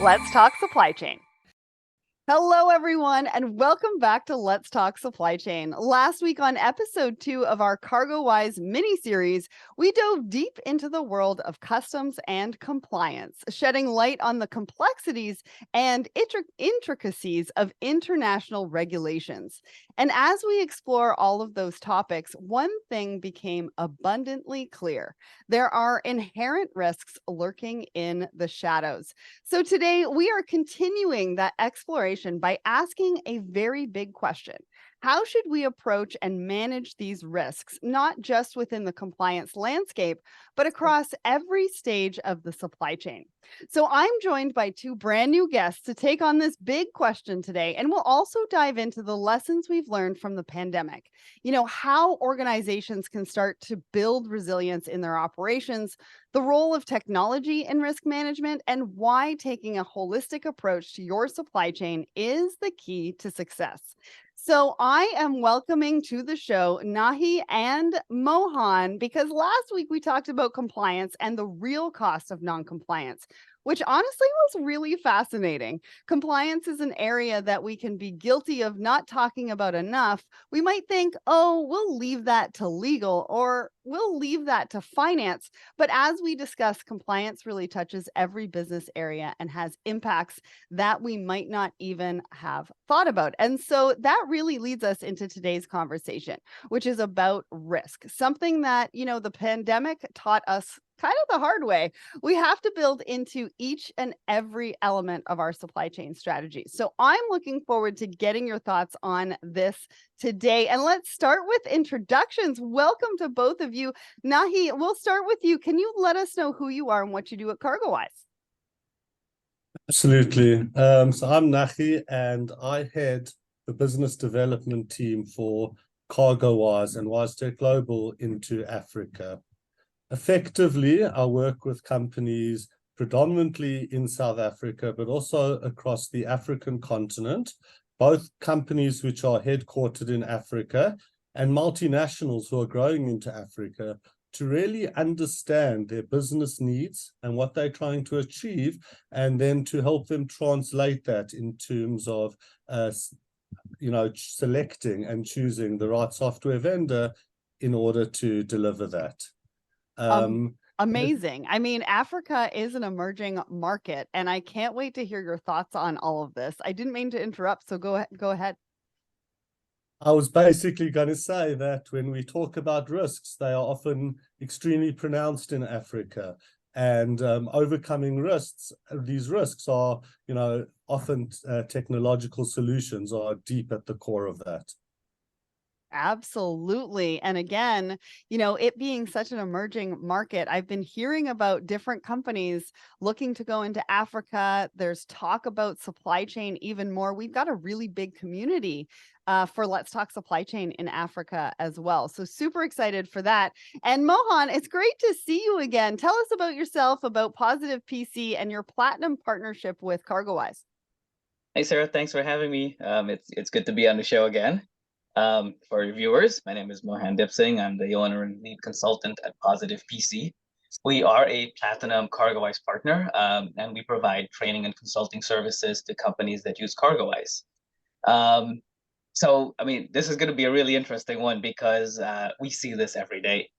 Let's talk supply chain. Hello, everyone, and welcome back to Let's Talk Supply Chain. Last week on episode 2 of our CargoWise mini-series, we dove deep into the world of customs and compliance, shedding light on the complexities and intricacies of international regulations. And as we explore all of those topics, one thing became abundantly clear. There are inherent risks lurking in the shadows. So today, we are continuing that exploration by asking a very big question. How should we approach and manage these risks, not just within the compliance landscape, but across every stage of the supply chain? So I'm joined by two brand new guests to take on this big question today, and we'll also dive into the lessons we've learned from the pandemic. How organizations can start to build resilience in their operations, the role of technology in risk management, and why taking a holistic approach to your supply chain is the key to success. So I am welcoming to the show Nachi and Mohan because last week we talked about compliance and the real cost of non-compliance, which honestly was really fascinating. Compliance is an area that we can be guilty of not talking about enough. We might think, oh, we'll leave that to legal or we'll leave that to finance. But as we discuss, compliance really touches every business area and has impacts that we might not even have thought about. And so that really leads us into today's conversation, which is about risk, something that, the pandemic taught us kind of the hard way. We have to build into each and every element of our supply chain strategy. So I'm looking forward to getting your thoughts on this today. And let's start with introductions. Welcome to both of you. Nachi, we'll start with you. Can you let us know who you are and what you do at CargoWise? Absolutely. So I'm Nachi, and I head the business development team for CargoWise and WiseTech Global into Africa. Effectively, I work with companies predominantly in South Africa, but also across the African continent, both companies which are headquartered in Africa and multinationals who are growing into Africa, to really understand their business needs and what they're trying to achieve, and then to help them translate that in terms of selecting and choosing the right software vendor in order to deliver that. Amazing. I mean, Africa is an emerging market, and I can't wait to hear your thoughts on all of this. I didn't mean to interrupt, so go ahead. I was basically going to say that when we talk about risks, they are often extremely pronounced in Africa, and overcoming these risks are, often technological solutions are deep at the core of that. Absolutely. And again, it being such an emerging market, I've been hearing about different companies looking to go into Africa. There's talk about supply chain even more. We've got a really big community for Let's Talk Supply Chain in Africa as well. So super excited for that. And Mohan, it's great to see you again. Tell us about yourself, about Positive PC and your platinum partnership with CargoWise. Hey, Sarah, thanks for having me. It's good to be on the show again. For your viewers, my name is Mohan Dipsingh. I'm the owner and lead consultant at Positive PC. We are a platinum CargoWise partner, and we provide training and consulting services to companies that use CargoWise. So, this is going to be a really interesting one because we see this every day.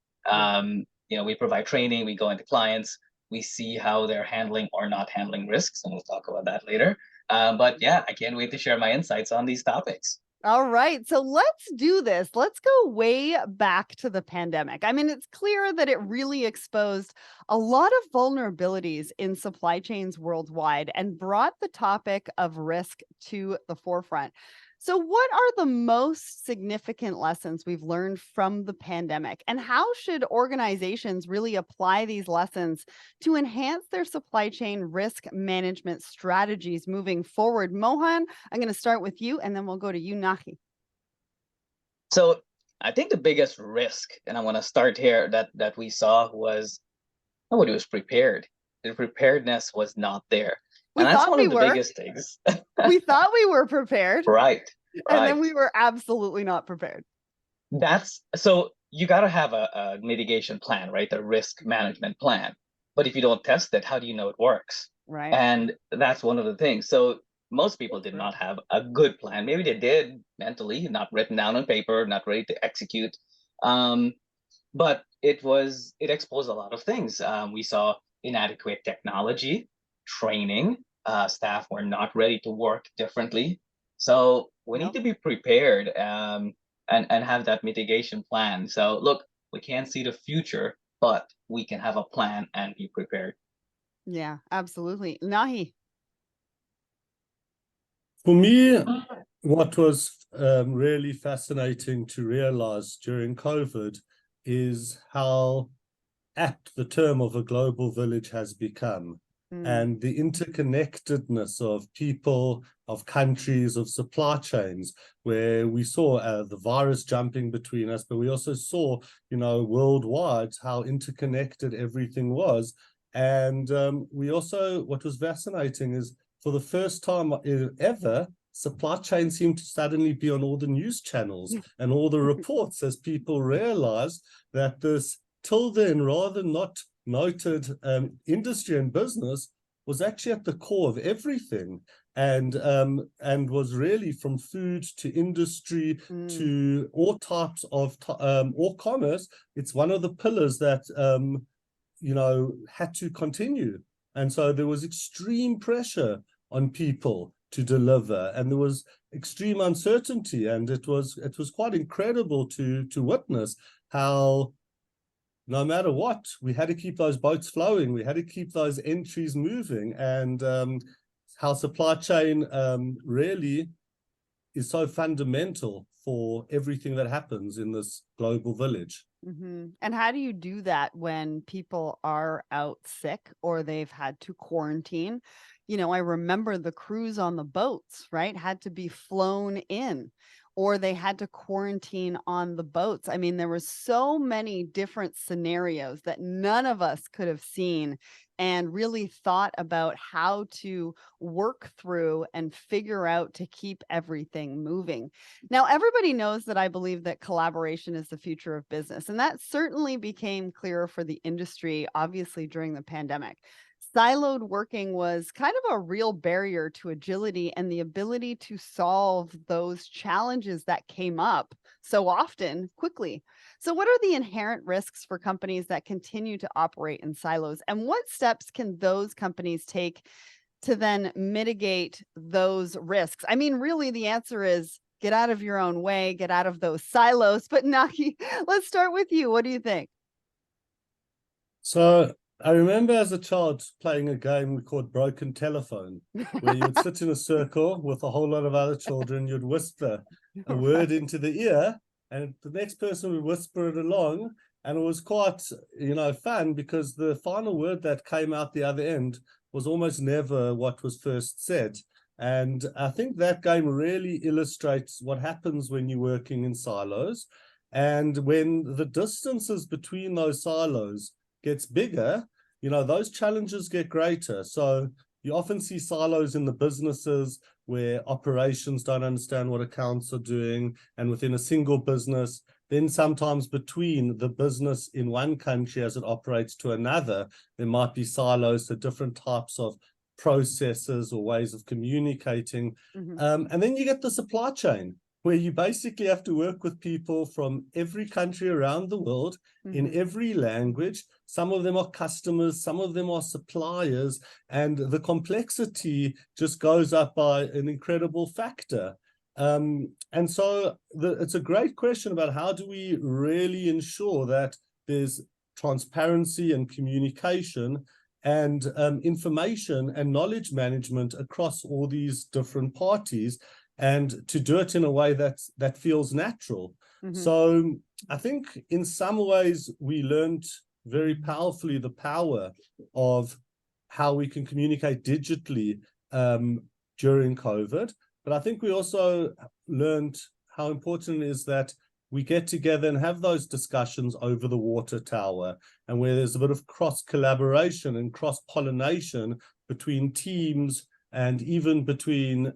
We provide training, we go into clients, we see how they're handling or not handling risks, and we'll talk about that later. But yeah, I can't wait to share my insights on these topics. All right, so let's do this. Let's go way back to the pandemic. It's clear that it really exposed a lot of vulnerabilities in supply chains worldwide and brought the topic of risk to the forefront. So what are the most significant lessons we've learned from the pandemic, and how should organizations really apply these lessons to enhance their supply chain risk management strategies moving forward? Mohan, I'm going to start with you, and then we'll go to you, Nachi. So I think the biggest risk, and I want to start here, that we saw was nobody was prepared. The preparedness was not there. And that's one of the biggest things. We thought we were prepared. Right. And then we were absolutely not prepared. So you got to have a mitigation plan, right? A risk management plan. But if you don't test it, how do you know it works? Right. And that's one of the things. So most people That's did right. not have a good plan. Maybe they did mentally, not written down on paper, not ready to execute. Um, but it exposed a lot of things. We saw inadequate technology, training, staff were not ready to work differently. So we need Yep. to be prepared, and have that mitigation plan. So look, we can't see the future, but we can have a plan and be prepared. Yeah, absolutely. Nahi. For me, what was really fascinating to realize during COVID is how apt the term of a global village has become, Mm, and the interconnectedness of people, of countries, of supply chains, where we saw the virus jumping between us, but we also saw, worldwide how interconnected everything was. And we also, what was fascinating is for the first time ever, supply chain seemed to suddenly be on all the news channels and all the reports as people realized that this till then rather not noted industry and business was actually at the core of everything, and was really from food to industry mm, to all types of all commerce. It's one of the pillars that had to continue, and so there was extreme pressure on people to deliver, and there was extreme uncertainty, and it was quite incredible to witness how no matter what, we had to keep those boats flowing. We had to keep those entries moving, and how supply chain really is so fundamental for everything that happens in this global village. hmm And how do you do that when people are out sick or they've had to quarantine? I remember the crews on the boats, right, had to be flown in or they had to quarantine on the boats. I mean, there were so many different scenarios that none of us could have seen and really thought about how to work through and figure out to keep everything moving. Now, everybody knows that I believe that collaboration is the future of business, and that certainly became clearer for the industry, obviously, during the pandemic. Siloed working was kind of a real barrier to agility and the ability to solve those challenges that came up so often quickly. So, what are the inherent risks for companies that continue to operate in silos? And what steps can those companies take to then mitigate those risks? I mean, really, the answer is get out of your own way, get out of those silos. But Naki, let's start with you. What do you think? So I remember as a child playing a game called Broken Telephone, where you would sit in a circle with a whole lot of other children. You'd whisper a word Right. into the ear, and the next person would whisper it along. And it was quite, fun because the final word that came out the other end was almost never what was first said. And I think that game really illustrates what happens when you're working in silos. And when the distances between those silos gets bigger, those challenges get greater. So you often see silos in the businesses where operations don't understand what accounts are doing, and within a single business, then sometimes between the business in one country as it operates to another, there might be silos to different types of processes or ways of communicating. Mhm, And then you get the supply chain, where you basically have to work with people from every country around the world in mhm, every language. Some of them are customers, some of them are suppliers, and the complexity just goes up by an incredible factor. And so it's a great question about how do we really ensure that there's transparency and communication and information and knowledge management across all these different parties, and to do it in a way that feels natural. mhm, So I think in some ways we learned very powerfully the power of how we can communicate digitally during COVID. But I think we also learned how important it is that we get together and have those discussions over the water tower, and where there's a bit of cross collaboration and cross pollination between teams, and even between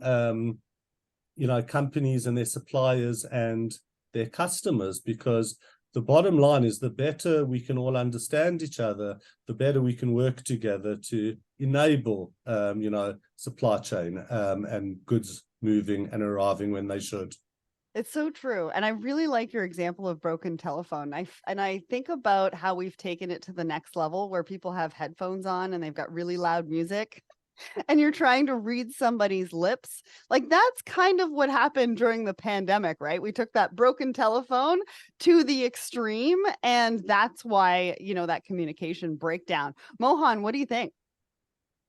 companies and their suppliers and their customers, because the bottom line is the better we can all understand each other, the better we can work together to enable, supply chain and goods moving and arriving when they should. It's so true. And I really like your example of broken telephone. I think about how we've taken it to the next level where people have headphones on and they've got really loud music and you're trying to read somebody's lips. Like that's kind of what happened during the pandemic, right? We took that broken telephone to the extreme and that's why, that communication breakdown. Mohan, what do you think?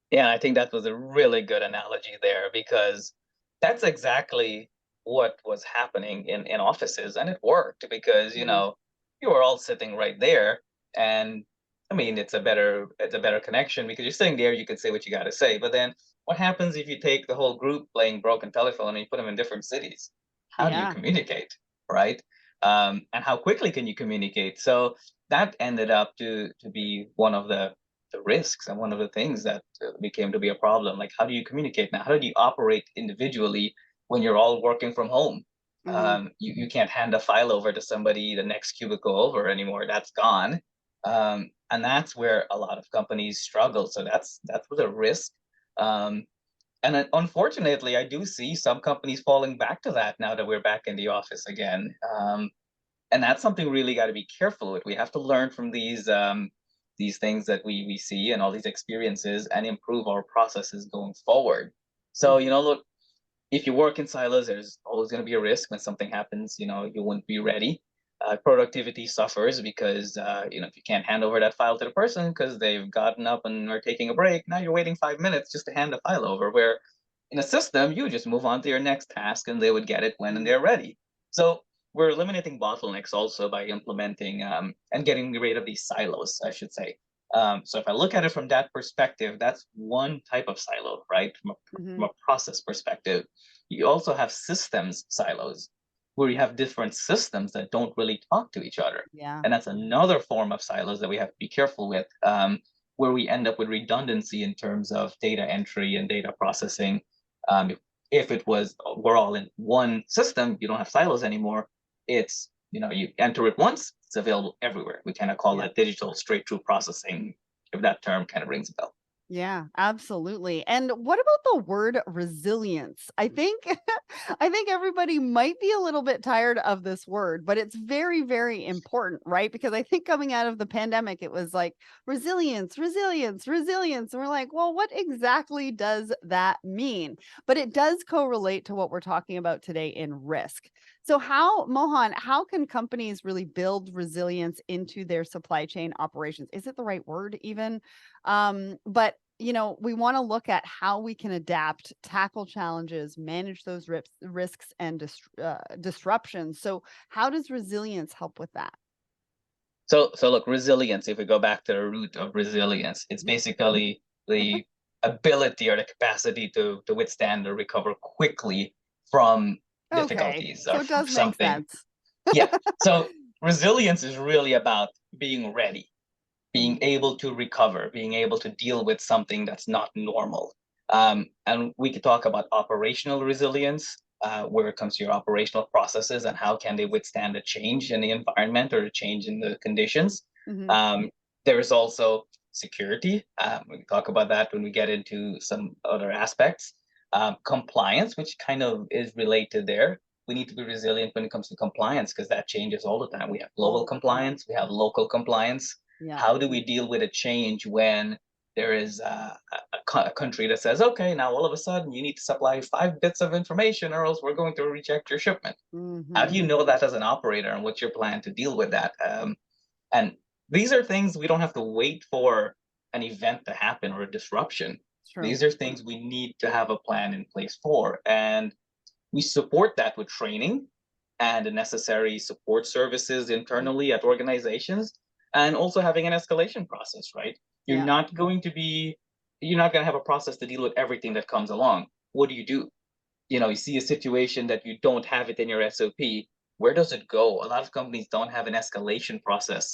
Yeah, I think that was a really good analogy there because that's exactly what was happening in offices, and it worked because Mhm. you were all sitting right there, and I mean it's a better connection because you're sitting there, you could say what you got to say, but then what happens if you take the whole group playing broken telephone and you put them in different cities? How do you Yeah. communicate, right? And how quickly can you communicate? So that ended up to be one of the risks and one of the things that became to be a problem. Like, how do you communicate now? How do you operate individually when you're all working from home? Hmm. You can't hand a file over to somebody the next cubicle over anymore. That's gone. And that's where a lot of companies struggle. So that's a risk. Um, and unfortunately, I do see some companies falling back to that now that we're back in the office again. And that's something really got to be careful with. We have to learn from these things that we see and all these experiences and improve our processes going forward. So, look, if you work in silos, there's always going to be a risk when something happens. You wouldn't be ready. Productivity suffers because if you can't hand over that file to the person because they've gotten up and are taking a break, now you're waiting 5 minutes just to hand the file over. Where in a system, you just move on to your next task and they would get it when they're ready. So we're eliminating bottlenecks also by implementing and getting rid of these silos, I should say. So if I look at it from that perspective, that's one type of silo, right? From Hmm. a process perspective. You also have systems silos where you have different systems that don't really talk to each other. Yeah. And that's another form of silos that we have to be careful with, where we end up with redundancy in terms of data entry and data processing. If it was we're all in one system, you don't have silos anymore. It's you enter it once, it's available everywhere. We kind of call Yeah. that digital straight through processing, if that term kind of rings a bell. Yeah, absolutely. And what about the word resilience? I think I think everybody might be a little bit tired of this word, but it's very, very important, right? Because I think coming out of the pandemic, it was like resilience, resilience, resilience. And we're like, well, what exactly does that mean? But it does correlate to what we're talking about today in risk. So Mohan, how can companies really build resilience into their supply chain operations? Is it the right word even? But we want to look at how we can adapt, tackle challenges, manage those risks and disruptions. So, how does resilience help with that? So look, resilience, if we go back to the root of resilience, it's basically the ability or the capacity to withstand or recover quickly from Okay, difficulties so or it from does make something. sense. Yeah. So resilience is really about being ready, being Mhm. able to recover, being able to deal with something that's not normal. And we could talk about operational resilience, where it comes to your operational processes and how can they withstand a change in the environment or a change in the conditions. Mhm. Um, there is also security. We can talk about that when we get into some other aspects. Compliance, which kind of is related there. We need to be resilient when it comes to compliance because that changes all the time. We have global All the time. compliance, we have local compliance. Yeah. How do we deal with a change when there is a country that says, okay, now all of a sudden you need to supply 5 bits of information or else we're going to reject your shipment? How do you Mhm. know that as an operator and what's your plan to deal with that? And these are things we don't have to wait for an event to happen or a disruption. It's true. These are things we need to have a plan in place for. And we support that with training and the necessary support services Mhm. internally at organizations, and also having an escalation process, right? You're Yeah. not going to be, you're not going to have a process to deal with everything that comes along. What do? You see a situation that you don't have it in your SOP. Where does it go? A lot of companies don't have an escalation process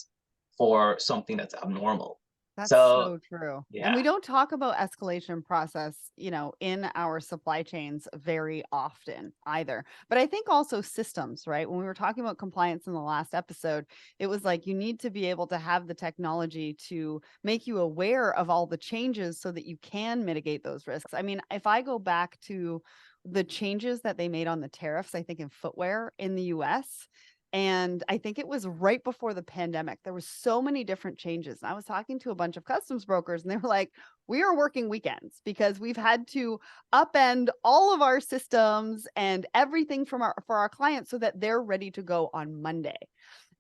for something that's abnormal. That's So so true. And yeah, we don't talk about escalation process, in our supply chains very often either. But I think also systems, right? When we were talking about compliance in the last episode, it was like you need to be able to have the technology to make you aware of all the changes so that you can mitigate those risks. I mean, if I go back to the changes that they made on the tariffs, I think in footwear in the US, and I think it was right before the pandemic. There was so many different changes. And I was talking to a bunch of customs brokers and they were like, we are working weekends because we've had to upend all of our systems and everything for our clients so that they're ready to go on Monday.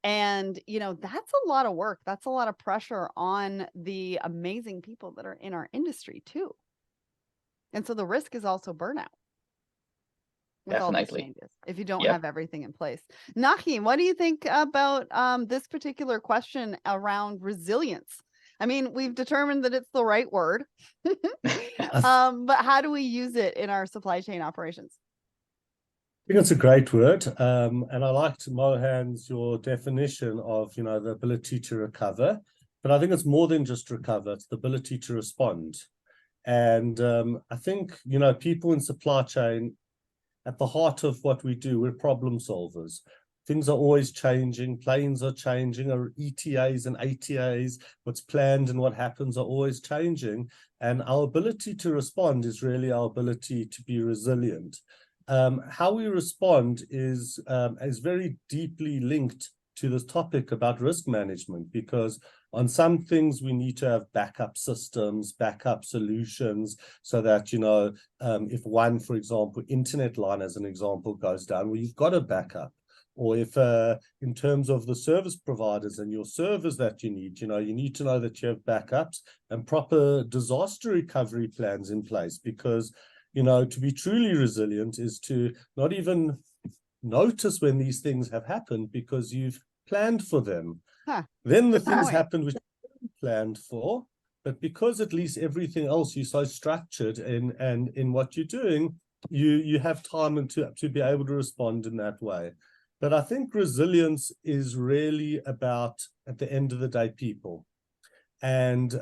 And, that's a lot of work. That's a lot of pressure on the amazing people that are in our industry too. And so the risk is also burnout with all these definitely. changes if you don't Yep. have everything in place. Nachi, what do you think about this particular question around resilience? I mean, we've determined that it's the right word, but how do we use it in our supply chain operations? I think it's a great word, and I liked Mohan's your definition of the ability to recover. But I think it's more than just recover; it's the ability to respond. And I think people in supply chain, at the heart of what we do, we're problem solvers. Things are always changing. Planes are changing. Our ETAs and ATAs, what's planned and what happens are always changing. And our ability to respond is really our ability to be resilient. How we respond is very deeply linked to this topic about risk management, because on some things we need to have backup systems, backup solutions, so that if one, for example, internet line as an example goes down, well, you've got a backup. Or if in terms of the service providers and your servers that you need to know that you have backups and proper disaster recovery plans in place, because to be truly resilient is to not even notice when these things have happened because you've planned for them. Then the things happen which you haven't planned for, but because at least everything else you're so structured in what you're doing, you have time and to be able to respond in that way. But I think resilience is really about, at the end of the day, people. And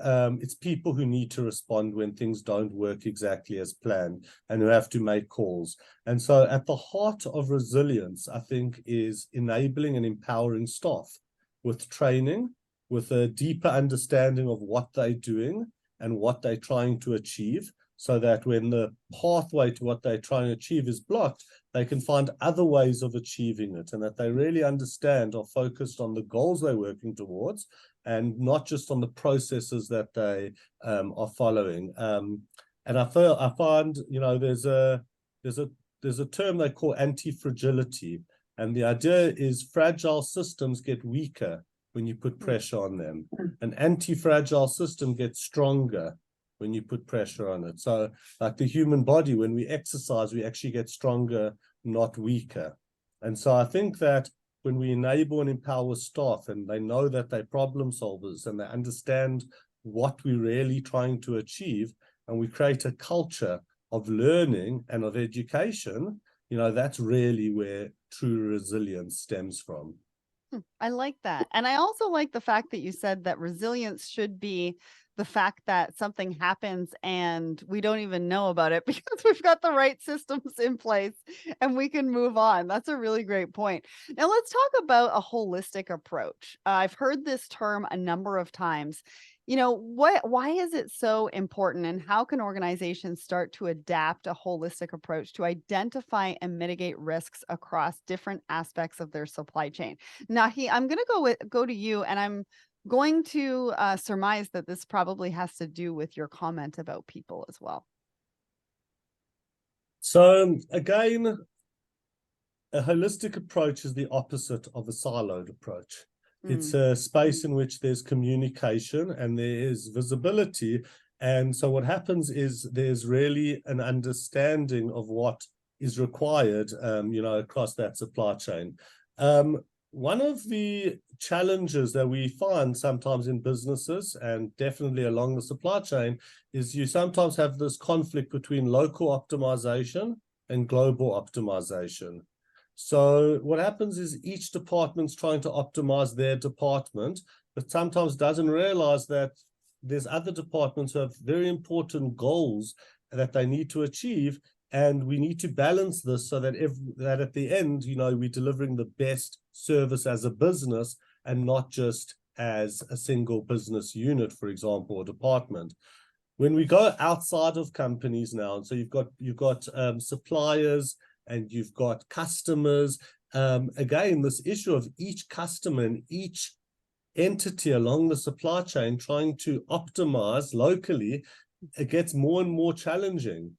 it's people who need to respond when things don't work exactly as planned and who have to make calls. And so at the heart of resilience, I think, is enabling and empowering staff with training, with a deeper understanding of what they're doing and what they're trying to achieve, so that when the pathway to what they're trying to achieve is blocked, they can find other ways of achieving it, and that they really understand, are focused on the goals they're working towards, and not just on the processes that they are following. And I find there's a term they call anti-fragility, and the idea is fragile systems get weaker when you put pressure on them. An anti-fragile system gets stronger when you put pressure on it. So like the human body, when we exercise, we actually get stronger, not weaker. And so I think that when we enable and empower staff and they know that they're problem solvers and they understand what we're really trying to achieve, and we create a culture of learning and of education, that's really where true resilience stems from. I like that. And I also like the fact that you said that resilience should be the fact that something happens and we don't even know about it because we've got the right systems in place and we can move on. That's a really great point. Now let's talk about a holistic approach. I've heard this term a number of times. Why is it so important, and how can organizations start to adapt a holistic approach to identify and mitigate risks across different aspects of their supply chain? Nahi, I'm going to go to you, and I'm going to surmise that this probably has to do with your comment about people as well. So again, a holistic approach is the opposite of a siloed approach. It's a space in which there's communication and there is visibility. And so what happens is there's really an understanding of what is required, across that supply chain. One of the challenges that we find sometimes in businesses, and definitely along the supply chain, is you sometimes have this conflict between local optimization and global optimization. So what happens is each department's trying to optimize their department, but sometimes doesn't realize that there's other departments who have very important goals that they need to achieve. And we need to balance this so that that at the end, we're delivering the best service as a business and not just as a single business unit, for example, or department. When we go outside of companies now, and so you've got suppliers and you've got customers. Again, this issue of each customer and each entity along the supply chain trying to optimize locally, it gets more and more challenging.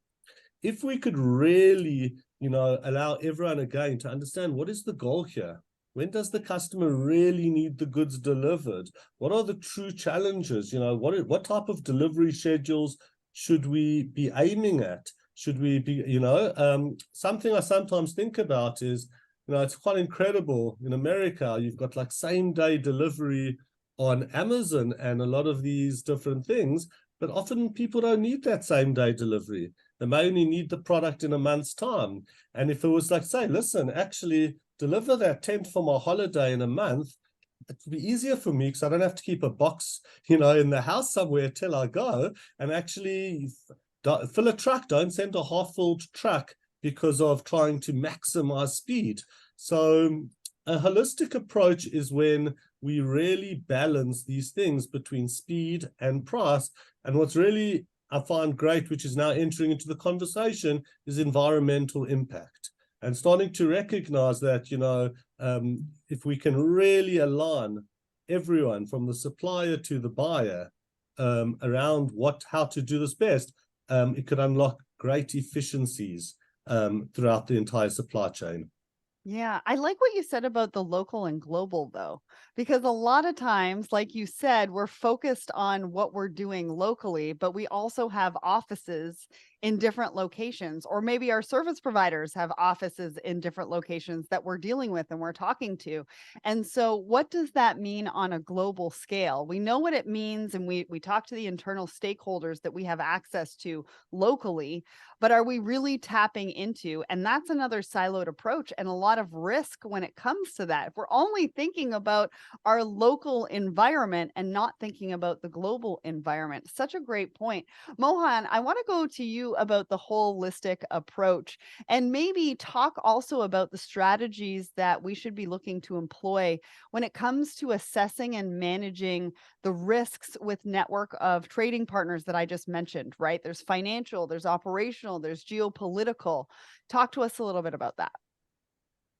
If we could really, allow everyone again to understand what is the goal here? When does the customer really need the goods delivered? What are the true challenges? What type of delivery schedules should we be aiming at? Should we be, something I sometimes think about is, it's quite incredible. In America, you've got like same day delivery on Amazon and a lot of these different things, but often people don't need that same day delivery. They may only need the product in a month's time. And if it was like, say, listen, actually deliver that tent for my holiday in a month, it would be easier for me because I don't have to keep a box, in the house somewhere till I go, and actually fill a truck. Don't send a half-filled truck because of trying to maximize speed. So a holistic approach is when we really balance these things between speed and price. And what's really, I find great, which is now entering into the conversation, is environmental impact. And starting to recognize that, if we can really align everyone from the supplier to the buyer around how to do this best, it could unlock great efficiencies throughout the entire supply chain. Yeah, I like what you said about the local and global, though, because a lot of times, like you said, we're focused on what we're doing locally, but we also have offices in different locations, or maybe our service providers have offices in different locations that we're dealing with and we're talking to. And so, what does that mean on a global scale? We know what it means, and we talk to the internal stakeholders that we have access to locally, but are we really tapping into? And that's another siloed approach and a lot of risk when it comes to that. If we're only thinking about our local environment and not thinking about the global environment, such a great point. Mohan, I want to go to you about the holistic approach and maybe talk also about the strategies that we should be looking to employ when it comes to assessing and managing the risks with network of trading partners that I just mentioned, right? There's financial, there's operational, there's geopolitical. Talk to us a little bit about that.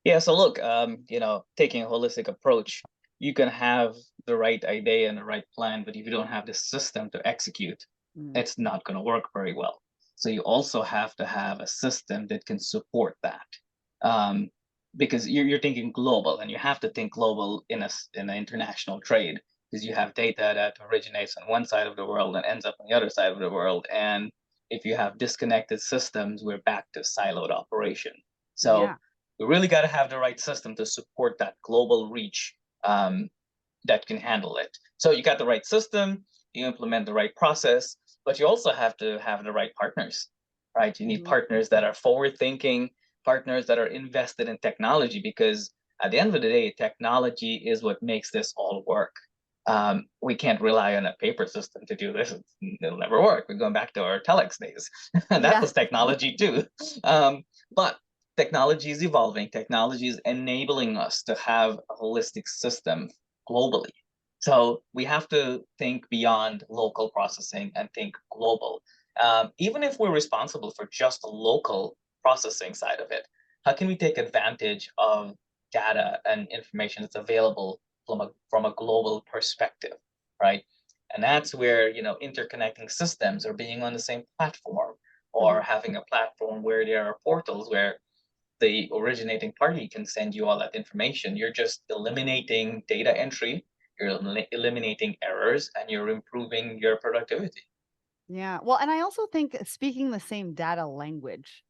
Yeah, so look, taking a holistic approach, you can have the right idea and the right plan, but if you don't have the system to execute, it's not going to work very well. So you also have to have a system that can support that, because you're thinking global, and you have to think global in an international trade, because you have data that originates on one side of the world and ends up on the other side of the world. And if you have disconnected systems, we're back to siloed operation. So Yeah. we really got to have the right system to support that global reach, that can handle it. So you got the right system, you implement the right process, but you also have to have the right partners, right? You need partners that are forward thinking, partners that are invested in technology, because at the end of the day, technology is what makes this all work. We can't rely on a paper system to do this. It'll never work. We're going back to our telex days. That Yeah. was technology too. But technology is evolving. Technology is enabling us to have a holistic system globally. So we have to think beyond local processing and think global. Even if we're responsible for just the local processing side of it, how can we take advantage of data and information that's available from a global perspective, right? And that's where interconnecting systems, or being on the same platform, or having a platform where there are portals where the originating party can send you all that information. You're just eliminating data entry, you're eliminating errors, and you're improving your productivity. Yeah. Well, and I also think speaking the same data language,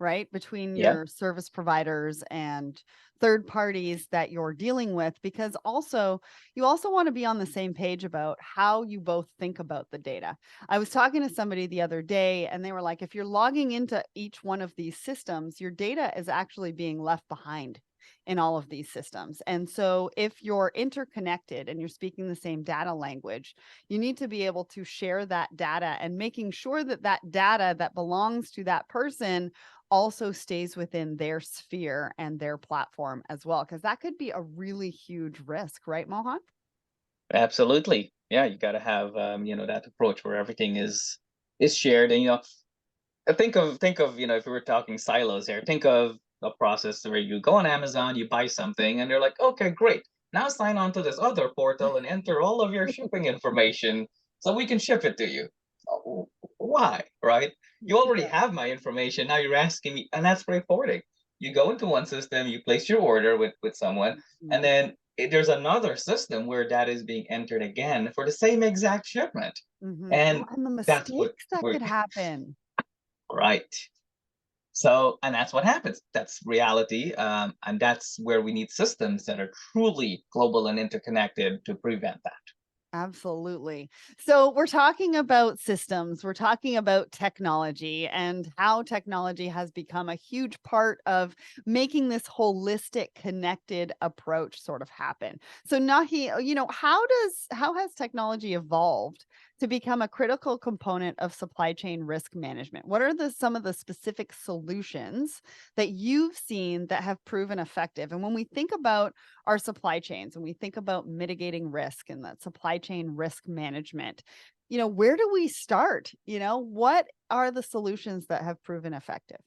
right, between Yeah. your service providers and third parties that you're dealing with, because also you also want to be on the same page about how you both think about the data. I was talking to somebody the other day and they were like, if you're logging into each one of these systems, your data is actually being left behind. in all of these systems. And so if you're interconnected and you're speaking the same data language, you need to be able to share that data and making sure that that data that belongs to that person also stays within their sphere and their platform as well, because that could be a really huge risk, right, Mohan? Absolutely. Yeah, you got to have that approach where everything is shared. And think of if we were talking silos here, think of a process where you go on Amazon, you buy something, and they're like, okay, great. Now sign on to this other portal and enter all of your shipping information so we can ship it to you. Why, right? You already Yeah. have my information. Now you're asking me, and that's freight forwarding. You go into one system, you place your order with someone, and Mhm. then there's another system where that is being entered again for the same exact shipment. Mhm. Oh, And and the that's what mistakes that we're could happen. right. So, and that's what happens. That's reality. And that's where we need systems that are truly global and interconnected to prevent that. Absolutely. So we're talking about systems, we're talking about technology and how technology has become a huge part of making this holistic, connected approach sort of happen. So Nahi, how has technology evolved to become a critical component of supply chain risk management? What are some of the specific solutions that you've seen that have proven effective? And when we think about our supply chains and we think about mitigating risk and that supply chain risk management, where do we start? What are the solutions that have proven effective?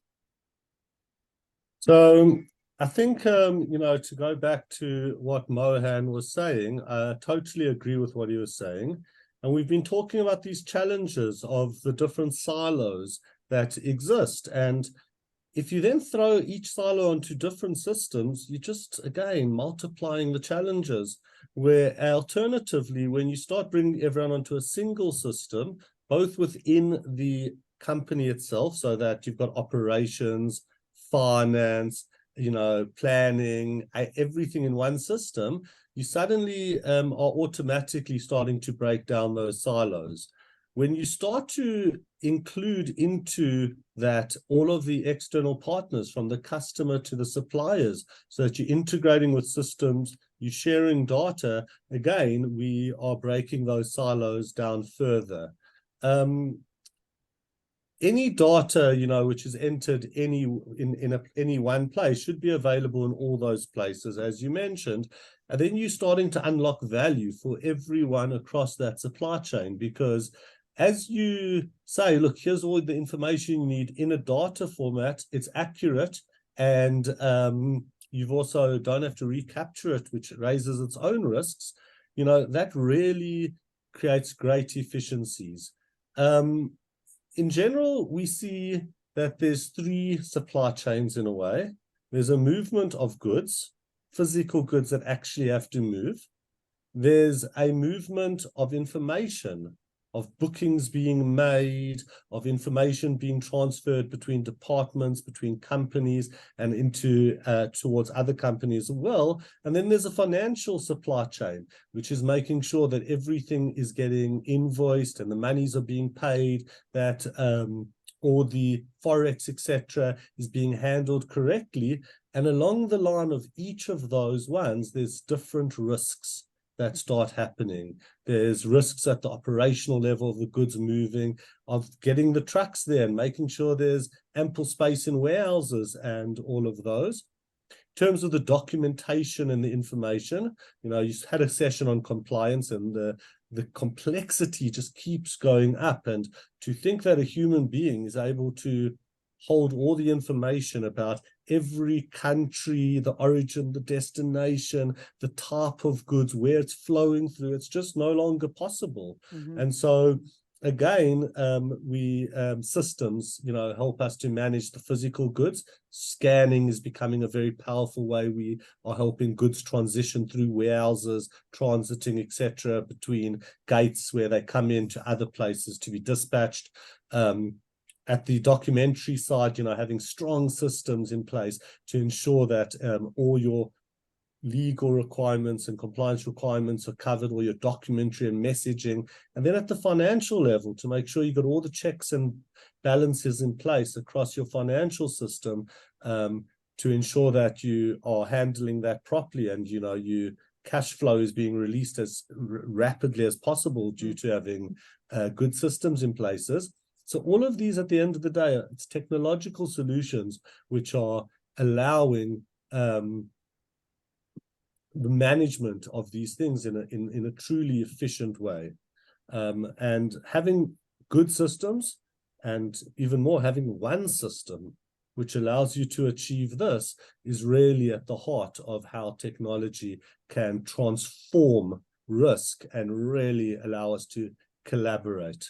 So I think, to go back to what Mohan was saying, I totally agree with what he was saying. And we've been talking about these challenges of the different silos that exist. And if you then throw each silo onto different systems, you're just, again, multiplying the challenges. Where alternatively, when you start bringing everyone onto a single system, both within the company itself, so that you've got operations, finance, planning, everything in one system, you suddenly are automatically starting to break down those silos. When you start to include into that all of the external partners, from the customer to the suppliers, so that you're integrating with systems, you're sharing data, again, we are breaking those silos down further. Any data, which is entered any one place should be available in all those places, as you mentioned. And then you're starting to unlock value for everyone across that supply chain, because as you say, look, here's all the information you need in a data format, it's accurate, and you've also don't have to recapture it, which raises its own risks. That really creates great efficiencies. In general, we see that there's three supply chains in a way. There's a movement of goods, physical goods that actually have to move. There's a movement of information, of bookings being made, of information being transferred between departments, between companies, and into towards other companies as well. And then there's a financial supply chain, which is making sure that everything is getting invoiced and the monies are being paid, that all the forex, etc., is being handled correctly. And along the line of each of those ones, there's different risks that start happening. There's risks at the operational level of the goods moving, of getting the trucks there and making sure there's ample space in warehouses and all of those. In terms of the documentation and the information, you had a session on compliance, and the complexity just keeps going up. And to think that a human being is able to hold all the information about every country, the origin, the destination, the type of goods, where it's flowing through, it's just no longer possible. Mhm. And so again, systems, help us to manage the physical goods. Scanning is becoming a very powerful way. We are helping goods transition through warehouses, transiting, etc., between gates where they come into other places to be dispatched. At the documentary side, having strong systems in place to ensure that all your legal requirements and compliance requirements are covered, or your documentary and messaging. And then at the financial level, to make sure you've got all the checks and balances in place across your financial system, to ensure that you are handling that properly, and you cash flow is being released as rapidly as possible due to having good systems in places. So all of these, at the end of the day, it's technological solutions which are allowing the management of these things in a truly efficient way. And having good systems, and even more, having one system which allows you to achieve this, is really at the heart of how technology can transform risk and really allow us to collaborate.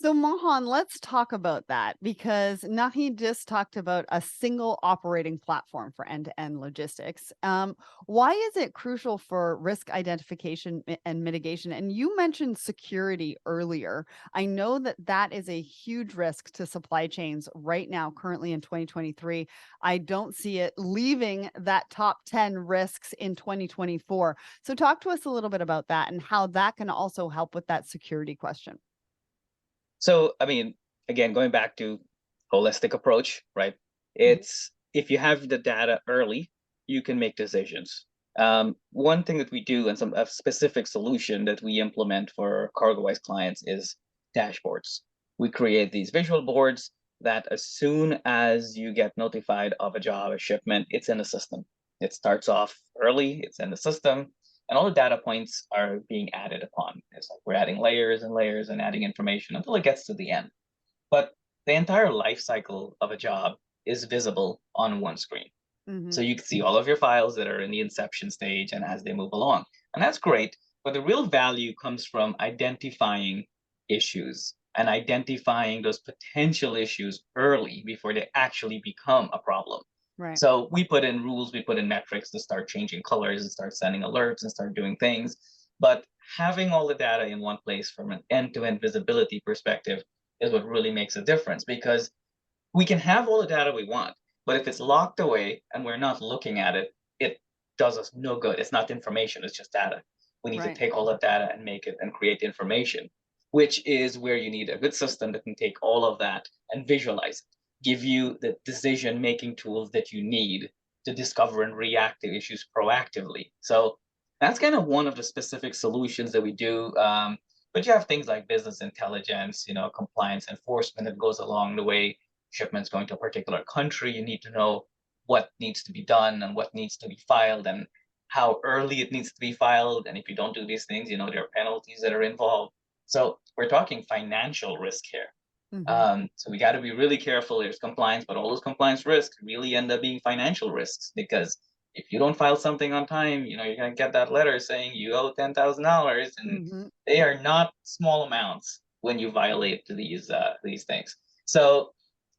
So Mohan, let's talk about that, because Nachi just talked about a single operating platform for end-to-end logistics. Why is it crucial for risk identification and mitigation? And you mentioned security earlier. I know that that is a huge risk to supply chains right now, currently in 2023. I don't see it leaving that top 10 risks in 2024. So talk to us a little bit about that and how that can also help with that security question. So, I mean, again, going back to holistic approach, right? It's if you have the data early, you can make decisions. One thing that we do, and a specific solution that we implement for CargoWise clients, is dashboards. We create these visual boards that as soon as you get notified of a job, a shipment, it's in the system. It starts off early, it's in the system, and all the data points are being added upon. It's like we're adding layers and layers and adding information until it gets to the end. But the entire life cycle of a job is visible on one screen. So you can see all of your files that are in the inception stage and as they move along. And that's great. But the real value comes from identifying issues and identifying those potential issues early before they actually become a problem. Right. So we put in rules, we put in metrics to start changing colors and start sending alerts and start doing things. But having all the data in one place from an end-to-end visibility perspective is what really makes a difference, because we can have all the data we want, but if it's locked away and we're not looking at it, it does us no good. It's not information, it's just data. We need to take all that data and make it and create information, which is where you need a good system that can take all of that and visualize it, give you the decision-making tools that you need to discover and react to issues proactively. So that's kind of one of the specific solutions that we do. But you have things like business intelligence, compliance enforcement that goes along the way. Shipments going to a particular country, you need to know what needs to be done and what needs to be filed and how early it needs to be filed. And if you don't do these things, there are penalties that are involved. So we're talking financial risk here. So we got to be really careful. There's compliance, but all those compliance risks really end up being financial risks, because if you don't file something on time, you're going to get that letter saying you owe $10,000, and they are not small amounts when you violate these things. So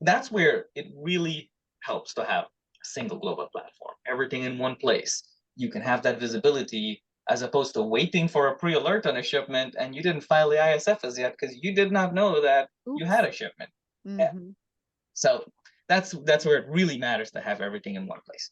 that's where it really helps to have a single global platform, everything in one place. You can have that visibility, as opposed to waiting for a pre-alert on a shipment and you didn't file the ISFs yet because you did not know that you had a shipment. Yeah. So that's where it really matters to have everything in one place.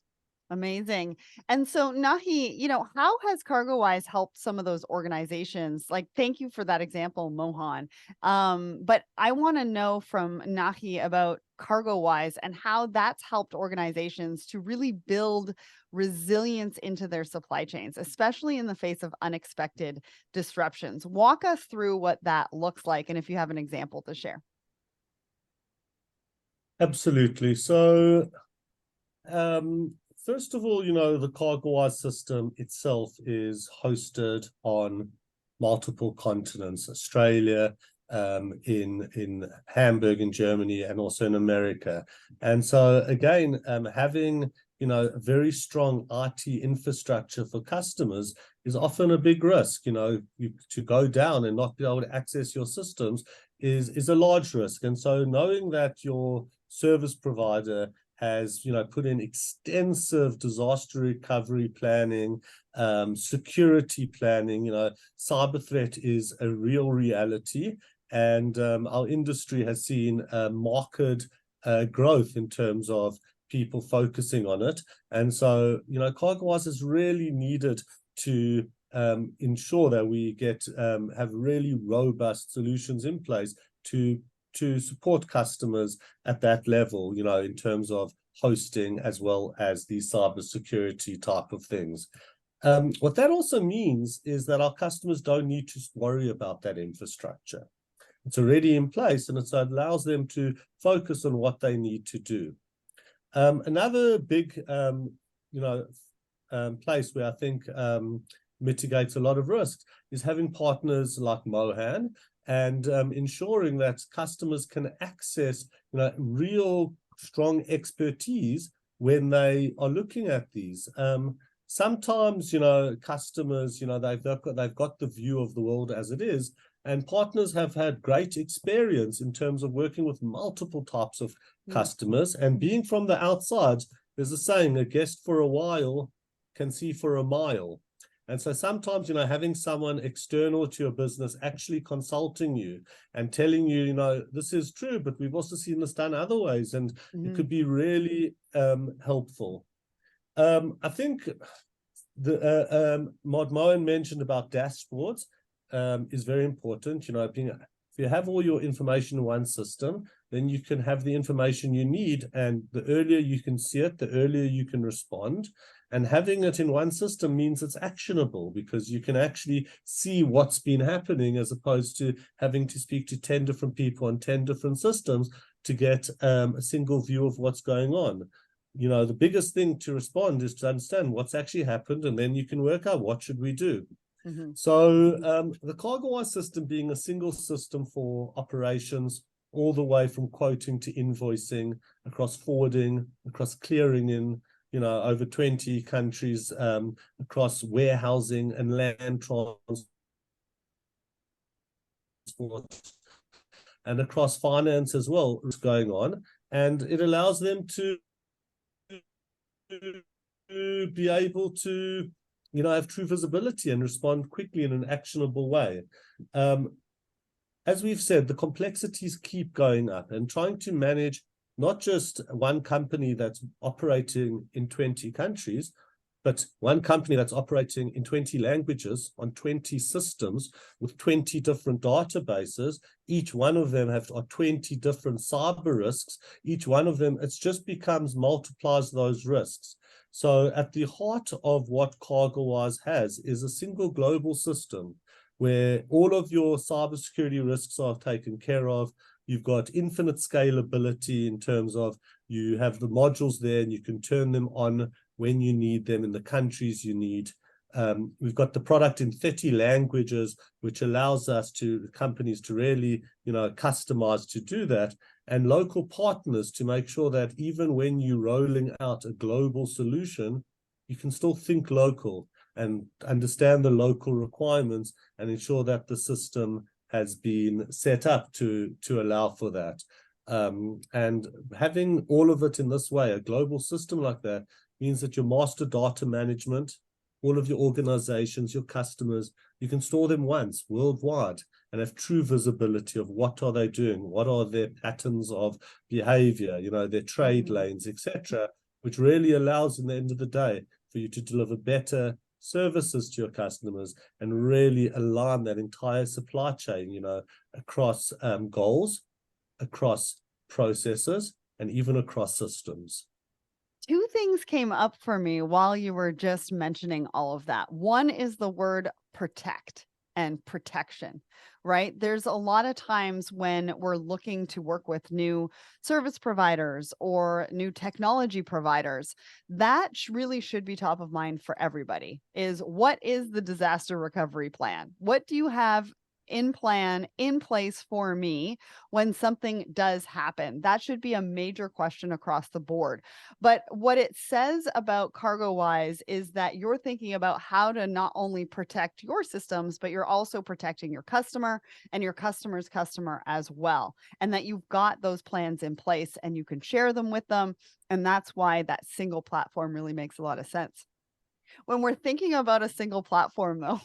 Amazing. And so Nachi, how has CargoWise helped some of those organizations? Like, thank you for that example, Mohan. But I want to know from Nachi about CargoWise and how that's helped organizations to really build resilience into their supply chains, especially in the face of unexpected disruptions. Walk us through what that looks like, and if you have an example to share. Absolutely. So, first of all, the CargoWise system itself is hosted on multiple continents: Australia, in Hamburg in Germany, and also in America. And so again, having a very strong IT infrastructure for customers is often a big risk. To go down and not be able to access your systems is a large risk. And so knowing that your service provider has put in extensive disaster recovery planning, security planning, cyber threat is a real reality. And our industry has seen marked growth in terms of people focusing on it. And so, CargoWise is really needed to ensure that we have really robust solutions in place to to support customers at that level, you know, in terms of hosting as well as the cybersecurity type of things. What that also means is that our customers don't need to worry about that infrastructure. It's already in place, and it allows them to focus on what they need to do. Another big, place where I think mitigates a lot of risks is having partners like Mohan and ensuring that customers can access, real strong expertise when they are looking at these. Sometimes, customers, they've got the view of the world as it is, and partners have had great experience in terms of working with multiple types of customers. And being from the outside, there's a saying, a guest for a while can see for a mile. And so sometimes, having someone external to your business actually consulting you and telling you, this is true, but we've also seen this done other ways, and it could be really helpful. I think what Mohan mentioned about dashboards is very important. If you have all your information in one system, then you can have the information you need, and the earlier you can see it, the earlier you can respond. And having it in one system means it's actionable, because you can actually see what's been happening, as opposed to having to speak to 10 different people on 10 different systems to get a single view of what's going on. The biggest thing to respond is to understand what's actually happened, and then you can work out what should we do. So the CargoWise system being a single system for operations, all the way from quoting to invoicing, across forwarding, across clearing in, over 20 countries, across warehousing and land transport, and across finance as well, is going on. And it allows them to be able to, have true visibility and respond quickly in an actionable way. As we've said, the complexities keep going up, and trying to manage not just one company that's operating in 20 countries, but one company that's operating in 20 languages on 20 systems with 20 different databases. Each one of them are 20 different cyber risks. Each one of them, it just multiplies those risks. So at the heart of what CargoWise has is a single global system where all of your cybersecurity risks are taken care of. You've got infinite scalability in terms of you have the modules there, and you can turn them on when you need them in the countries you need. We've got the product in 30 languages, which allows companies to really, customize to do that, and local partners to make sure that even when you're rolling out a global solution, you can still think local and understand the local requirements and ensure that the system has been set up to allow for that. And having all of it in this way, a global system like that, means that your master data management, all of your organizations, your customers, you can store them once worldwide and have true visibility of what are they doing, what are their patterns of behavior, their trade lanes, etc., which really allows, in the end of the day, for you to deliver better services to your customers and really align that entire supply chain, across goals, across processes, and even across systems. Two things came up for me while you were just mentioning all of that. One is the word protect and protection, right? There's a lot of times when we're looking to work with new service providers or new technology providers, that really should be top of mind for everybody, is what is the disaster recovery plan? What do you have in place for me when something does happen? That should be a major question across the board. But what it says about CargoWise is that you're thinking about how to not only protect your systems, but you're also protecting your customer and your customer's customer as well. And that you've got those plans in place and you can share them with them. And that's why that single platform really makes a lot of sense. When we're thinking about a single platform, though,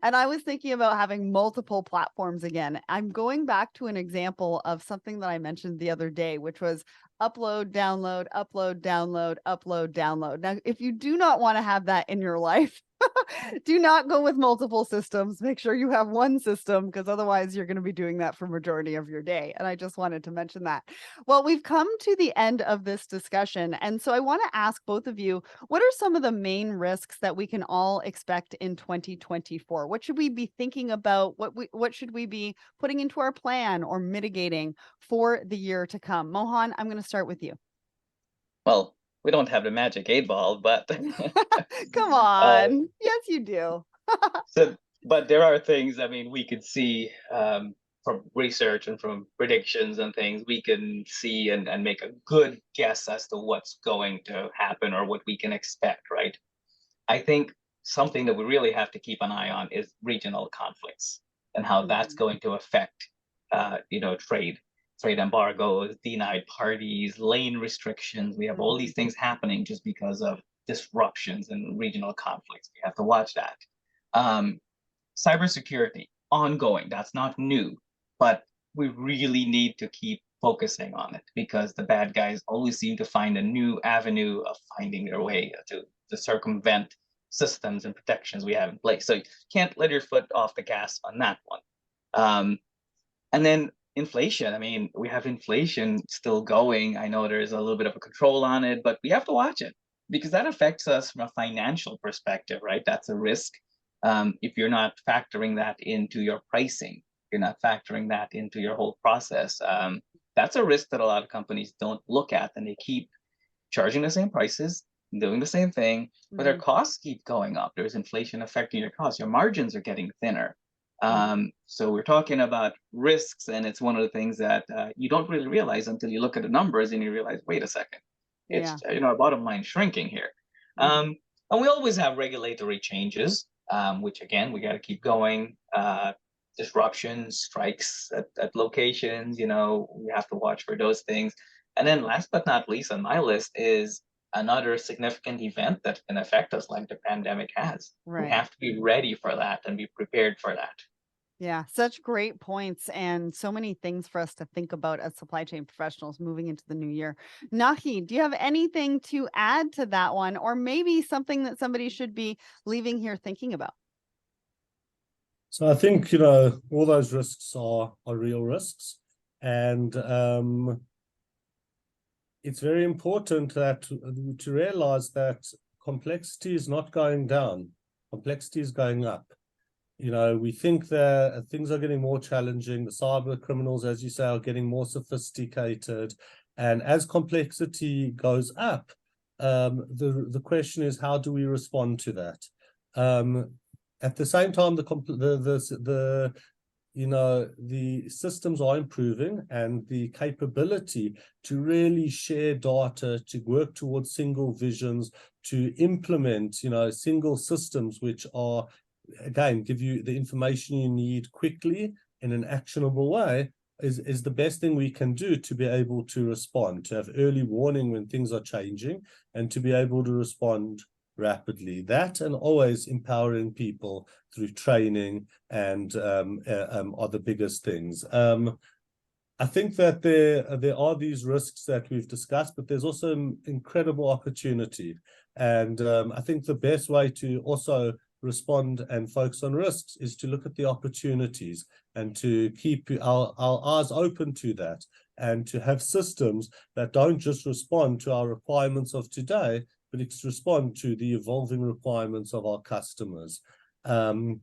and I was thinking about having multiple platforms again, I'm going back to an example of something that I mentioned the other day, which was upload, download, upload, download, upload, download. Now, if you do not want to have that in your life, Do not go with multiple systems. Make sure you have one system, because otherwise you're going to be doing that for majority of your day. And I just wanted to mention that. Well, we've come to the end of this discussion. And so I want to ask both of you, what are some of the main risks that we can all expect in 2024? What should we be thinking about? What should we be putting into our plan or mitigating for the year to come? Mohan, I'm going to start with you. Well, we don't have the magic 8 ball, but Come uh, on. Yes, you do. but there are things, I mean, we could see from research and from predictions and things, we can see and make a good guess as to what's going to happen or what we can expect, right? I think something that we really have to keep an eye on is regional conflicts and how that's going to affect, trade embargoes, denied parties, lane restrictions. We have all these things happening just because of disruptions and regional conflicts. We have to watch that. Um, Cybersecurity, ongoing. That's not new, but we really need to keep focusing on it because the bad guys always seem to find a new avenue of finding their way to circumvent systems and protections we have in place. So you can't let your foot off the gas on that one. And then inflation. I mean, we have inflation still going. I know there's a little bit of a control on it, but we have to watch it because that affects us from a financial perspective, right? That's a risk. If you're not factoring that into your pricing, you're not factoring that into your whole process. That's a risk that a lot of companies don't look at, and they keep charging the same prices, doing the same thing, but their costs keep going up. There's inflation affecting your costs. Your margins are getting thinner. So we're talking about risks, and it's one of the things that you don't really realize until you look at the numbers and you realize, wait a second, it's our bottom line shrinking here. And we always have regulatory changes, which again we got to keep going. Disruptions, strikes at locations, we have to watch for those things. And then last but not least on my list is another significant event that can affect us like the pandemic has. Right. We have to be ready for that and be prepared for that. Yeah, such great points and so many things for us to think about as supply chain professionals moving into the new year. Nachi, do you have anything to add to that one, or maybe something that somebody should be leaving here thinking about? So I think, all those risks are real risks. And it's very important that to realize that complexity is not going down. Complexity is going up. We think that things are getting more challenging. The cyber criminals, as you say, are getting more sophisticated. And as complexity goes up, the question is, how do we respond to that? At the same time, the systems are improving, and the capability to really share data, to work towards single visions, to implement, single systems which are, again, give you the information you need quickly in an actionable way is the best thing we can do to be able to respond, to have early warning when things are changing, and to be able to respond rapidly. That, and always empowering people through training and are the biggest things. I think that there are these risks that we've discussed, but there's also incredible opportunity. And I think the best way to also respond and focus on risks is to look at the opportunities and to keep our eyes open to that, and to have systems that don't just respond to our requirements of today, but it's respond to the evolving requirements of our customers. Again,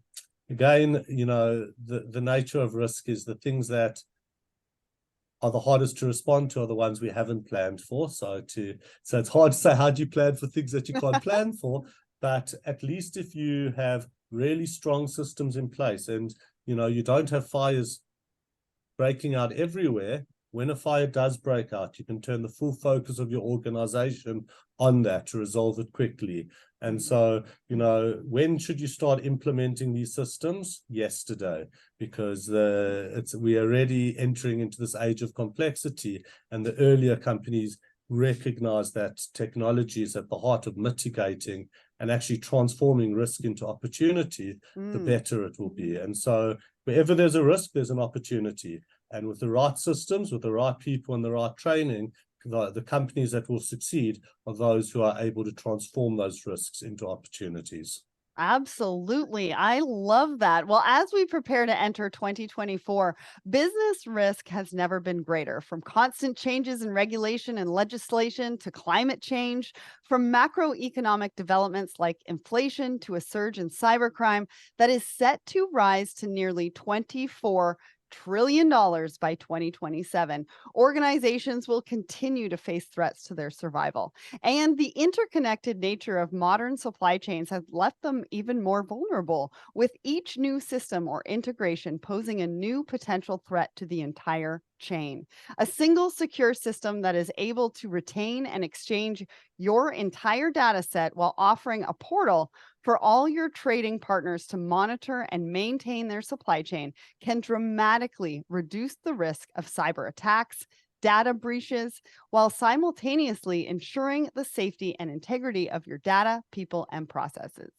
the nature of risk is the things that are the hardest to respond to are the ones we haven't planned for. So it's hard to say, how do you plan for things that you can't plan for? But at least if you have really strong systems in place, and you don't have fires breaking out everywhere, when a fire does break out, you can turn the full focus of your organization on that to resolve it quickly. And so, when should you start implementing these systems? Yesterday, because we are already entering into this age of complexity, and the earlier companies recognize that technology is at the heart of mitigating and actually transforming risk into opportunity, the better it will be. And so wherever there's a risk, there's an opportunity. And with the right systems, with the right people and the right training, the companies that will succeed are those who are able to transform those risks into opportunities. Absolutely. I love that. Well, as we prepare to enter 2024, business risk has never been greater, from constant changes in regulation and legislation to climate change, from macroeconomic developments like inflation to a surge in cybercrime that is set to rise to nearly $24 trillion by 2027. Organizations will continue to face threats to their survival. And the interconnected nature of modern supply chains has left them even more vulnerable, with each new system or integration posing a new potential threat to the entire chain. A single secure system that is able to retain and exchange your entire data set while offering a portal for all your trading partners to monitor and maintain their supply chain can dramatically reduce the risk of cyber attacks, data breaches, while simultaneously ensuring the safety and integrity of your data, people, and processes.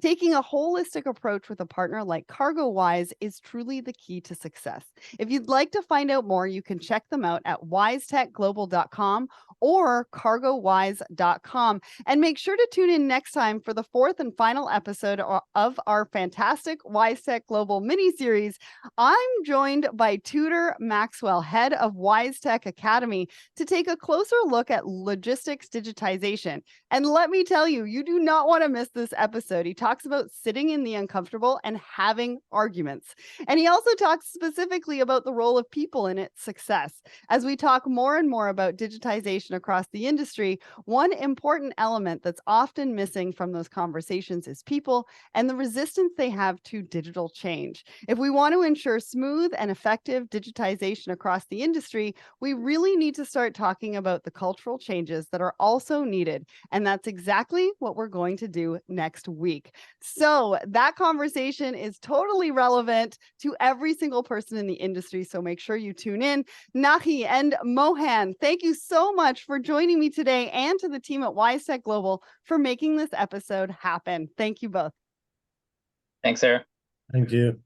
Taking a holistic approach with a partner like CargoWise is truly the key to success. If you'd like to find out more, you can check them out at wisetechglobal.com or cargowise.com. And make sure to tune in next time for the fourth and final episode of our fantastic WiseTech Global mini-series. I'm joined by Tudor Maxwell, head of WiseTech Academy, to take a closer look at logistics digitization. And let me tell you, you do not want to miss this episode. He talks about sitting in the uncomfortable and having arguments. And he also talks specifically about the role of people in its success. As we talk more and more about digitization across the industry, one important element that's often missing from those conversations is people and the resistance they have to digital change. If we want to ensure smooth and effective digitization across the industry, we really need to start talking about the cultural changes that are also needed. And that's exactly what we're going to do next week. So that conversation is totally relevant to every single person in the industry. So make sure you tune in. Nachi and Mohan, thank you so much for joining me today, and to the team at WiseTech Global for making this episode happen. Thank you both. Thanks, Sarah. Thank you.